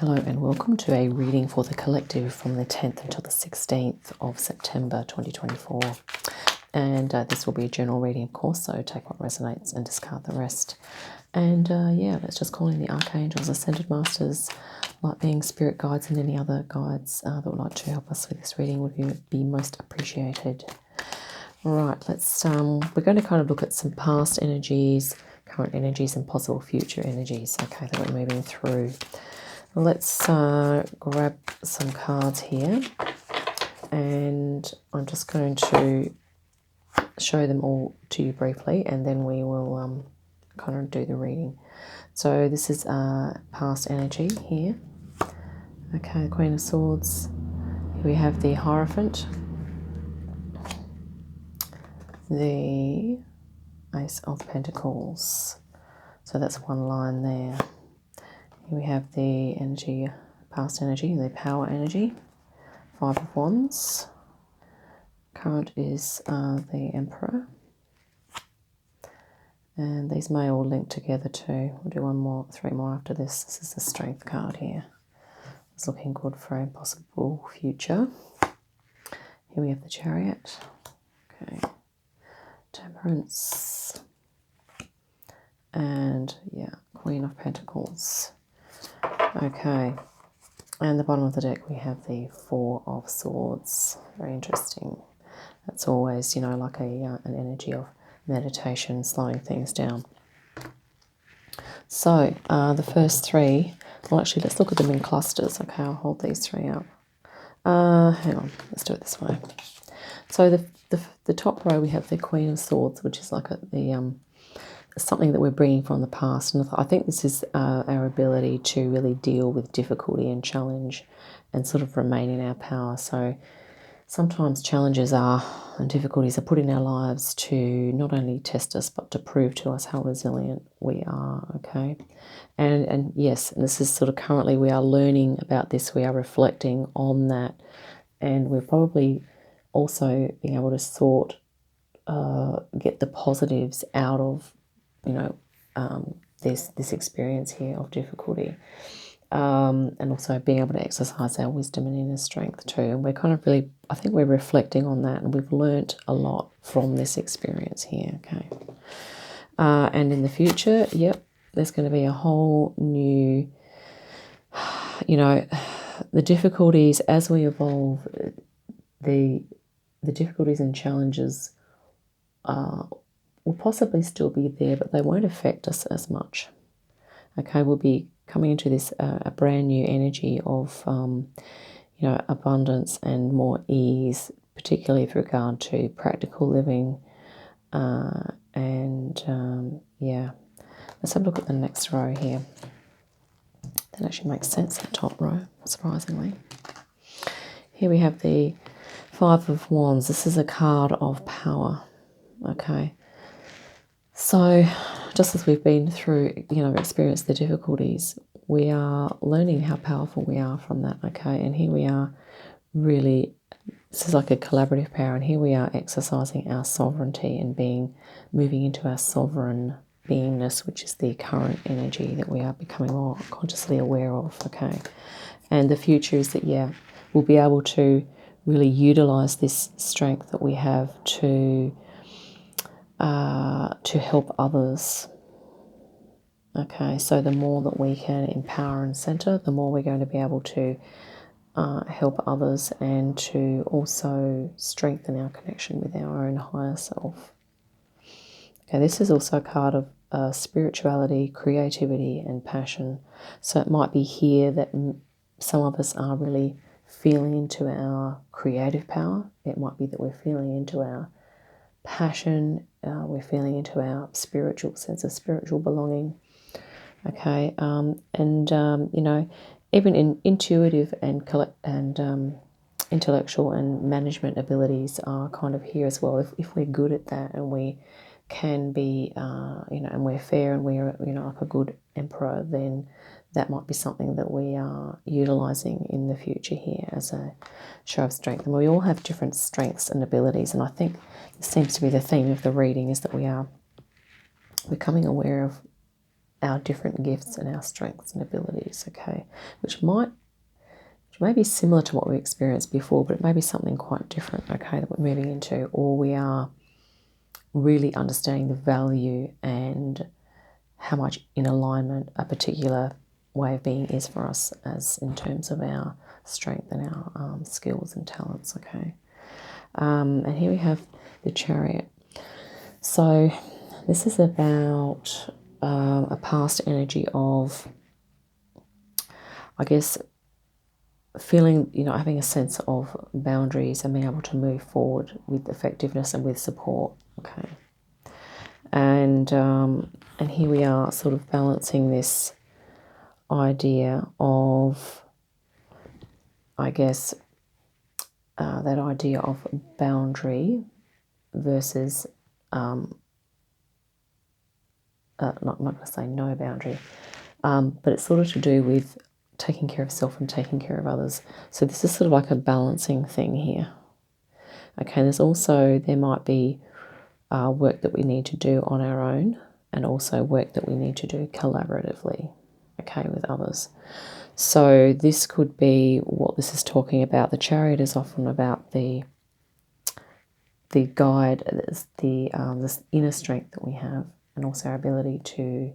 Hello and welcome to a reading for the collective from the 10th until the 16th of September 2024. And this will be a general reading, of course, so take what resonates and discard the rest. And let's just call in the archangels, ascended masters, light beings, spirit guides, and any other guides that would like to help us with this reading would be most appreciated. Right, we're going to kind of look at some past energies, current energies, and possible future energies, okay, that we're moving through. Let's grab some cards here, and I'm just going to show them all to you briefly, and then we will kind of do the reading. So this is past energy here. Okay, the Queen of Swords. Here we have the Hierophant, the Ace of Pentacles. So that's one line there. Here we have the energy, past energy, the power energy, Five of Wands. Current is the Emperor. And these may all link together too. We'll do three more after this. This is the Strength card here. It's looking good for a possible future. Here we have the Chariot. Okay. Temperance. And Queen of Pentacles. Okay. And the bottom of the deck we have the Four of Swords. Very interesting. That's always, like an energy of meditation, slowing things down. So the first three, well, actually, let's look at them in clusters. Okay, I'll hold these three up. Hang on, let's do it this way. So the top row we have the Queen of Swords, which is like something that we're bringing from the past, and I think this is our ability to really deal with difficulty and challenge, and sort of remain in our power. So sometimes challenges and difficulties are put in our lives to not only test us, but to prove to us how resilient we are, okay? And yes, and this is sort of currently we are learning about this, we are reflecting on that, and we're probably also being able to get the positives out of, this experience here of difficulty. And also being able to exercise our wisdom and inner strength too. And we're kind of really, I think we're reflecting on that, and we've learnt a lot from this experience here, okay? And in the future, there's going to be a whole new, the difficulties as we evolve, the difficulties and challenges will possibly still be there, but they won't affect us as much. Okay, we'll be coming into this a brand new energy of abundance and more ease, particularly with regard to practical living. Let's have a look at the next row here. That actually makes sense, that top row, surprisingly. Here we have the Five of Wands. This is a card of power. Okay. So just as we've been through, experienced the difficulties, we are learning how powerful we are from that, okay? And here we are really, this is like a collaborative power, and here we are exercising our sovereignty and moving into our sovereign beingness, which is the current energy that we are becoming more consciously aware of, okay? And the future is that, we'll be able to really utilize this strength that we have to help others. Okay, so the more that we can empower and center, the more we're going to be able to help others, and to also strengthen our connection with our own higher self. Okay, this is also a card of spirituality, creativity, and passion. So it might be here that some of us are really feeling into our creative power. It might be that we're feeling into our passion, we're feeling into our spiritual sense of spiritual belonging. Okay, even in intuitive and intellectual and management abilities are kind of here as well. If we're good at that, and we can be, and we're fair, and we're, like a good emperor, then that might be something that we are utilizing in the future here as a show of strength. And we all have different strengths and abilities, and I think this seems to be the theme of the reading, is that we are becoming aware of our different gifts and our strengths and abilities, okay? which may be similar to what we experienced before, but it may be something quite different, okay, that we're moving into, or we are really understanding the value and how much in alignment a particular way of being is for us, as in terms of our strength and our skills and talents, okay. And here we have the Chariot. So this is about a past energy of, I guess, feeling, having a sense of boundaries and being able to move forward with effectiveness and with support, okay. And here we are sort of balancing this idea of, I guess, that idea of boundary versus, not going to say no boundary, but it's sort of to do with taking care of self and taking care of others. So this is sort of like a balancing thing here. Okay, there might be work that we need to do on our own, and also work that we need to do collaboratively, okay, with others. So this could be what this is talking about. The Chariot is often about the guide, this inner strength that we have, and also our ability to,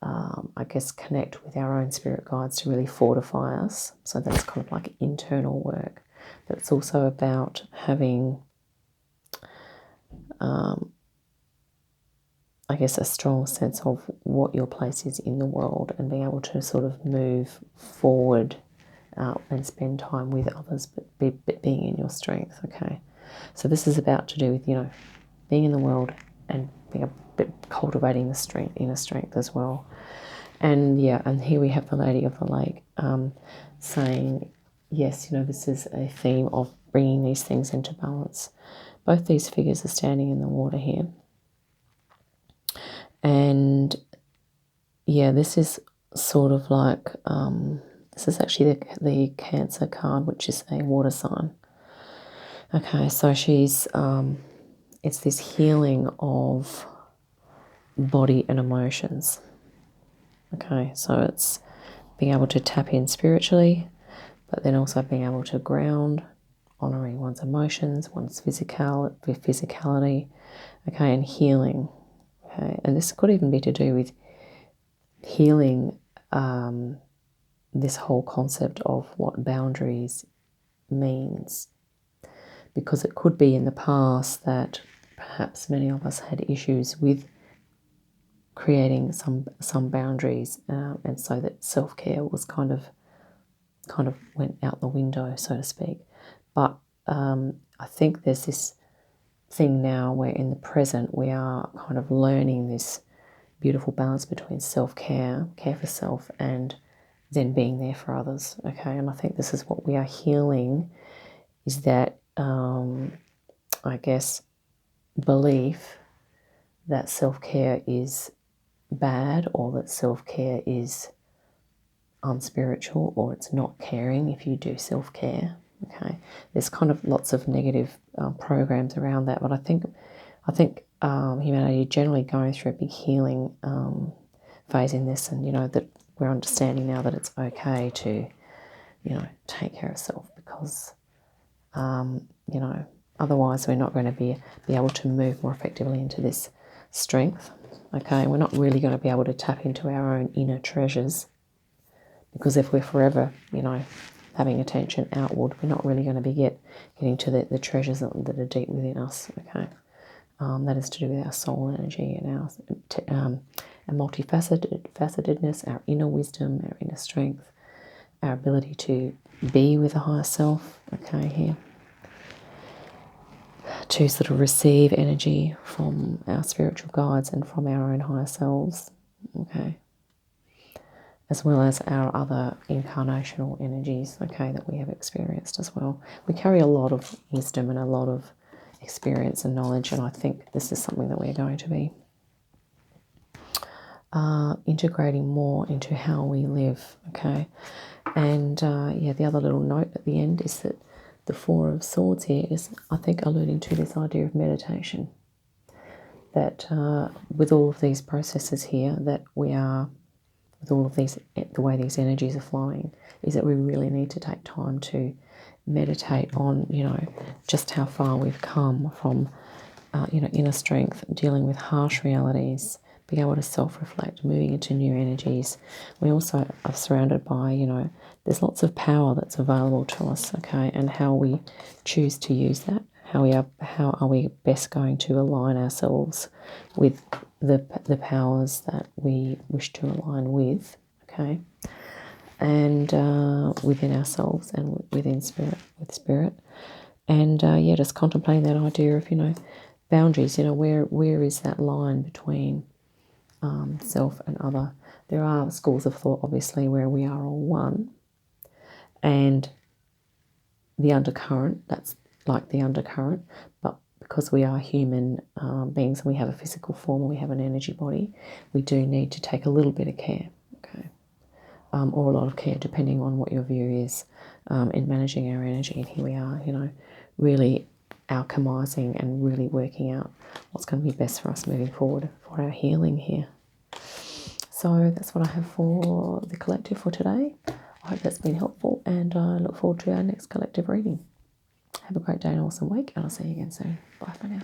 I guess, connect with our own spirit guides to really fortify us. So that's kind of like internal work. But it's also about having, I guess, a strong sense of what your place is in the world, and being able to sort of move forward and spend time with others, but being in your strength, okay? So this is about to do with, being in the world and being cultivating the inner strength as well. And and here we have the Lady of the Lake saying, yes, this is a theme of bringing these things into balance. Both these figures are standing in the water here. And this is sort of like, this is actually the Cancer card, which is a water sign. Okay, so she's, it's this healing of body and emotions. Okay, so it's being able to tap in spiritually, but then also being able to ground, honouring one's emotions, one's physicality, okay, and healing. Okay, and this could even be to do with healing this whole concept of what boundaries means. Because it could be in the past that perhaps many of us had issues with creating some boundaries, and so that self-care was kind of went out the window, so to speak. But I think there's this thing now where in the present we are kind of learning this beautiful balance between self-care, care for self, and then being there for others, okay? And I think this is what we are healing, is that, I guess, belief that self-care is bad, or that self-care is unspiritual, or it's not caring if you do self-care, okay? There's kind of lots of negative programs around that, but I think humanity generally going through a big healing phase in this, and that we're understanding now that it's okay to take care of self, because otherwise we're not going to be able to move more effectively into this strength, okay? We're not really going to be able to tap into our own inner treasures, because if we're forever having attention outward, we're not really going to be getting to the treasures that are deep within us, okay? That is to do with our soul energy and our multifacetedness, our inner wisdom, our inner strength, our ability to be with a higher self, okay, here. To sort of receive energy from our spiritual guides and from our own higher selves, okay, as well as our other incarnational energies, okay, that we have experienced as well. We carry a lot of wisdom and a lot of experience and knowledge, and I think this is something that we're going to be integrating more into how we live, okay. And the other little note at the end is that the Four of Swords here is, I think, alluding to this idea of meditation. That with all of these processes here, that we are with all of these, the way these energies are flowing, is that we really need to take time to meditate on, just how far we've come from, inner strength, dealing with harsh realities, being able to self-reflect, moving into new energies. We also are surrounded by, there's lots of power that's available to us, okay, and how we choose to use that. How are we best going to align ourselves with the powers that we wish to align with, okay, and within ourselves and within spirit, and just contemplating that idea of boundaries. Where is that line between self and other? There are schools of thought, obviously, where we are all one, and the undercurrent, that's like the undercurrent, but because we are human beings and we have a physical form and we have an energy body, we do need to take a little bit of care, okay, or a lot of care, depending on what your view is, in managing our energy. And here we are, really alchemizing and really working out what's going to be best for us moving forward for our healing here. So that's what I have for the collective for today. I hope that's been helpful, and I look forward to our next collective reading. Have a great day and awesome week, and I'll see you again soon. Bye for now.